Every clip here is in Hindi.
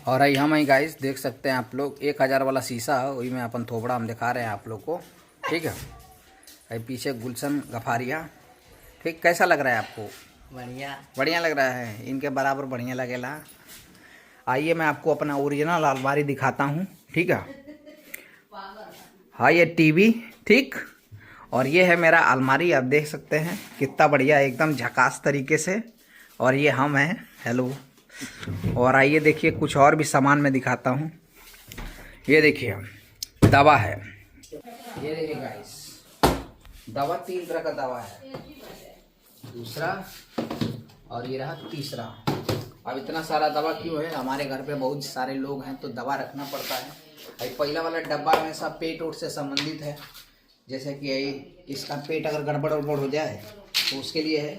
और आई हम गाइस देख सकते हैं आप लोग 1000 वाला शीशा है, वही में अपन थोबड़ा हम दिखा रहे हैं आप लोग को। ठीक है, अभी पीछे गुलशन गफारिया। ठीक, कैसा लग रहा है आपको? बढ़िया लग रहा है, इनके बराबर बढ़िया लगेला। आइए मैं आपको अपना ओरिजिनल अलमारी दिखाता हूँ। ठीक है, हाँ ये टीवी, ठीक, और ये है मेरा अलमारी। आप देख सकते हैं कितना बढ़िया, एकदम झकास तरीके से। और ये हम हैं, हेलो। और आइए देखिए कुछ और भी सामान मैं दिखाता हूँ। ये देखिए दवा है, ये देखिए गाइस, दवा 3 तरह का दवा है, दूसरा और ये रहा तीसरा। अब इतना सारा दवा क्यों है? हमारे घर पे बहुत सारे लोग हैं तो दवा रखना पड़ता है। अभी पहला वाला डब्बा में सब पेट ओट से संबंधित है, जैसे कि इसका पेट अगर गड़बड़ वड़बड़ हो जाए तो उसके लिए है,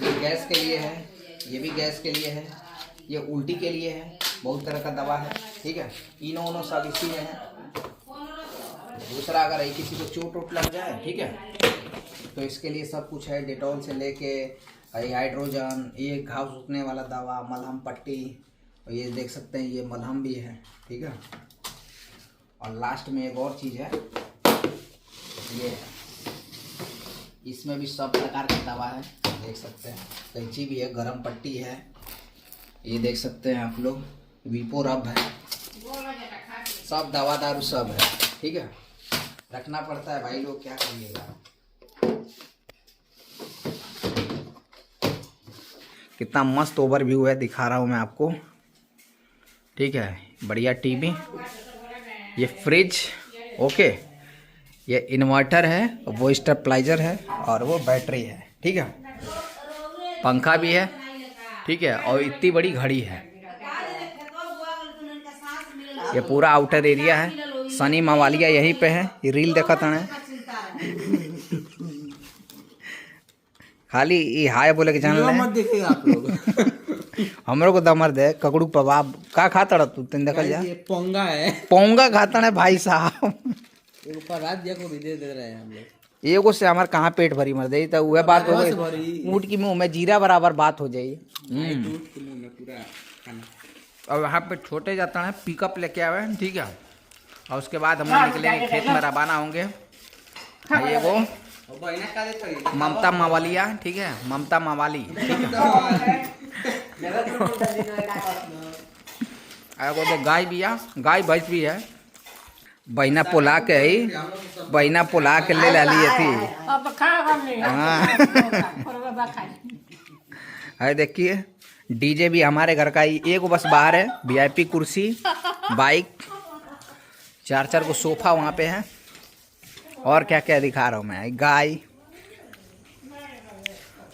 ये गैस के लिए है, ये भी गैस के लिए है, ये उल्टी के लिए है, बहुत तरह का दवा है। ठीक है, इनो सब इसी में है। दूसरा अगर किसी को चोट वोट लग जाए, ठीक है, तो इसके लिए सब कुछ है, डेटॉल से लेके हाइड्रोजन, ये घाव सूखने वाला दवा, मलहम पट्टी, और ये देख सकते हैं ये मलहम भी है। ठीक है, और लास्ट में एक और चीज़ है, ये है, इसमें भी सब प्रकार की दवा है, देख सकते हैं। कैंची भी है, गरम पट्टी है, ये देख सकते हैं आप लोग, वीपो रब है, सब दवा दारू सब है। ठीक है, रखना पड़ता है भाई लोग, क्या करिएगा। कितना मस्त ओवरव्यू है, दिखा रहा हूँ मैं आपको। ठीक है, बढ़िया टीवी, ये फ्रिज, ओके, ये इन्वर्टर है, वो स्टेबलाइजर है, और वो बैटरी है। ठीक है, पंखा भी है। ठीक है, और इतनी बड़ी घड़ी है। ये पूरा आउटर एरिया है, सनी मवालिया यहीं पे है, ये रील देखा था ना। खाली ये हाय बोले के जान ले मत देखिए आप लोग। हमरो को दमर दे ककड़ू पबाब का खाता रह तू, तेन देखल जा, ये पोंगा है, पोंगा खाता है भाई साहब। एक पर रात देखो भी दे रहे हैं हम लोग, एगो से हमार कहाँ पेट भरी मर जाई, तो वह बात हो गई, ऊँट की मुंह में जीरा बराबर बात हो जाई। और वहाँ पे छोटे जाता है, पिकअप लेके आवे। ठीक है, और उसके बाद हम लोग निकलेंगे, खेत में रवाना होंगे। ये वो ममता मावालिया, ठीक है, ममता मावाली। ठीक है, गाय भी है, गाय भैंस भी है। बहिना पोला के ही, बहिना पोला के ले ली थी। हाँ देखिए, डीजे भी हमारे घर का ही, एक बस बाहर है, वीआईपी कुर्सी, बाइक, 4 को सोफा वहाँ पे है। और क्या क्या दिखा रहा हूँ मैं, गाय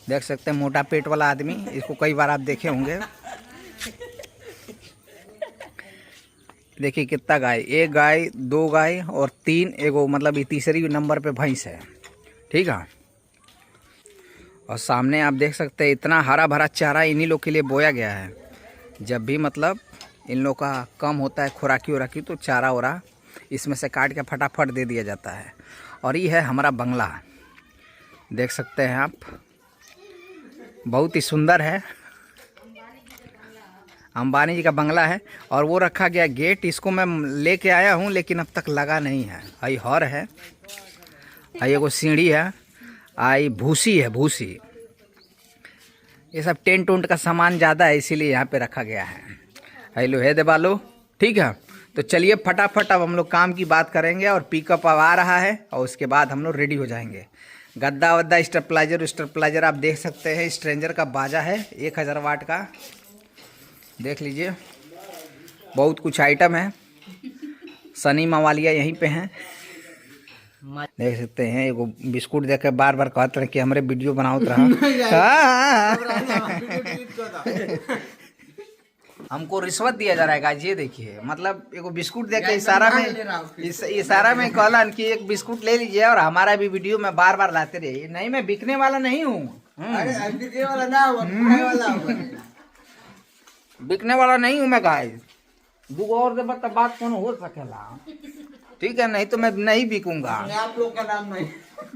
देख सकते हैं, मोटा पेट वाला आदमी, इसको कई बार आप देखे होंगे। देखिए कितना गाय, 1 गाय, 2 गाय और 3 एगो, मतलब ये तीसरी नंबर पे भैंस है। ठीक है, और सामने आप देख सकते हैं इतना हरा भरा चारा इन्हीं लोग के लिए बोया गया है। जब भी मतलब इन लोग का कम होता है खुराकी उराकी, तो चारा वरा इसमें से काट के फटाफट दे दिया जाता है। और ये है हमारा बंगला, देख सकते हैं आप, बहुत ही सुंदर है, अंबानी जी का बंगला है। और वो रखा गया गेट, इसको मैं लेके आया हूँ लेकिन अब तक लगा नहीं है। आई हॉर है, आई एगो सीढ़ी है, आई भूसी है, भूसी। ये सब टेंट उंट का सामान ज़्यादा है, इसीलिए यहाँ पे रखा गया है। हेलो है देवालो। ठीक है, तो चलिए फटाफट अब हम लोग काम की बात करेंगे, और पिकअप अब आ रहा है, और उसके बाद हम लोग रेडी हो जाएंगे। गद्दा वद्दा, स्टेबलाइजर आप देख सकते हैं, स्ट्रेंजर का बाजा है 1000 वाट का, देख लीजिए, बहुत कुछ आइटम है। सनी मवालिया यहीं पे हैं, देख सकते हैं। एगो बिस्कुट देख के बार बार कहते हैं कि हमारे वीडियो बनाओ रहा। हमको रिश्वत दिया जा रहा है गाइस, ये देखिए, मतलब एगो बिस्कुट देख के इशारा में कहलन कि एक बिस्कुट ले लीजिए और हमारा भी वीडियो में बार बार लाते रहिए। नहीं, मैं बिकने वाला नहीं हूँ, बिकने वाला नहीं हूँ मैं गाइस। 2 और दे बात कौन हो सकेला। ठीक है, नहीं तो मैं नहीं बिकूंगा। आप लोग का नाम नहीं